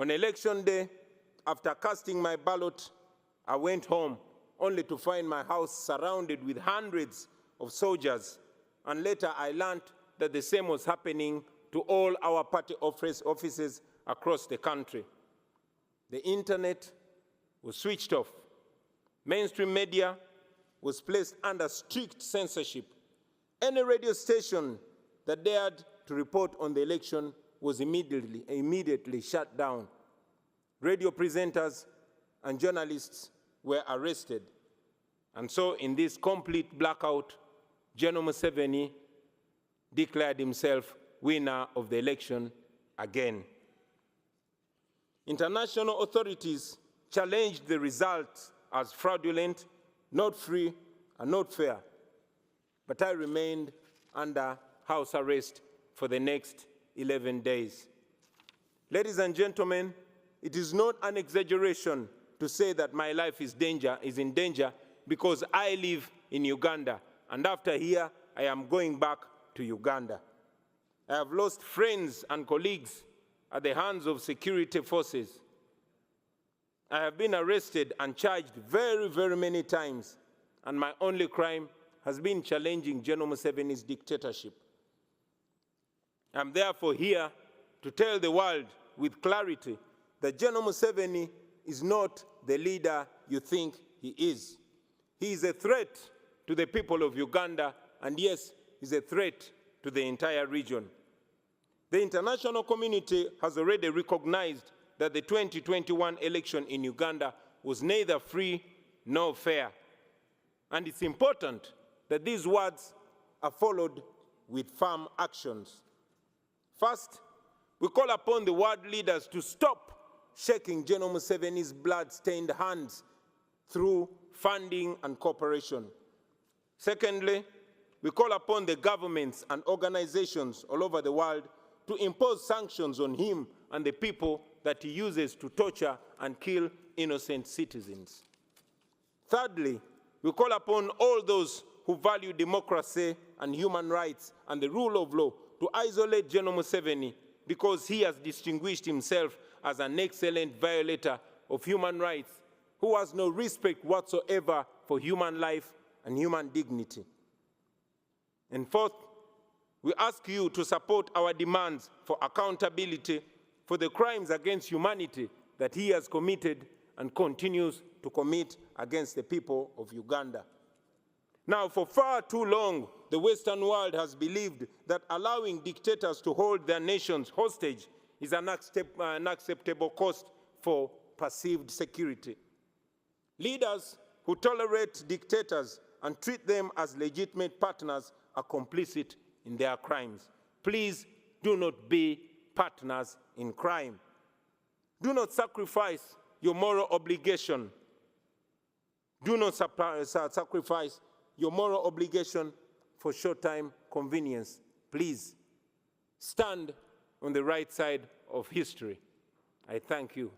On election day, after casting my ballot, I went home only to find my house surrounded with hundreds of soldiers. And later I learned that the same was happening to all our party offices across the country. The internet was switched off. Mainstream media was placed under strict censorship. Any radio station that dared to report on the election was immediately shut down. Radio presenters and journalists were arrested. And so in this complete blackout, General Museveni declared himself winner of the election again. International authorities challenged the results as fraudulent, not free, and not fair. But I remained under house arrest for the next 11 days. Ladies and gentlemen, it is not an exaggeration to say that my life is in danger because I live in Uganda, and after here, I am going back to Uganda. I have lost friends and colleagues at the hands of security forces. I have been arrested and charged very, very many times, and my only crime has been challenging General Museveni's dictatorship. I'm therefore here to tell the world with clarity that General Museveni is not the leader you think he is. He is a threat to the people of Uganda, and yes, he's a threat to the entire region. The international community has already recognized that the 2021 election in Uganda was neither free nor fair. And it's important that these words are followed with firm actions. First, we call upon the world leaders to stop shaking General Museveni's blood-stained hands through funding and cooperation. Secondly, we call upon the governments and organizations all over the world to impose sanctions on him and the people that he uses to torture and kill innocent citizens. Thirdly, we call upon all those who value democracy and human rights and the rule of law to isolate General Museveni because he has distinguished himself as an excellent violator of human rights who has no respect whatsoever for human life and human dignity. And fourth, we ask you to support our demands for accountability for the crimes against humanity that he has committed and continues to commit against the people of Uganda. Now, for far too long, the Western world has believed that allowing dictators to hold their nations hostage is an unacceptable cost for perceived security. Leaders who tolerate dictators and treat them as legitimate partners are complicit in their crimes. Please do not be partners in crime. Do not sacrifice your moral obligation. Do not sacrifice your moral obligation for short-time convenience. Please stand on the right side of history. I thank you.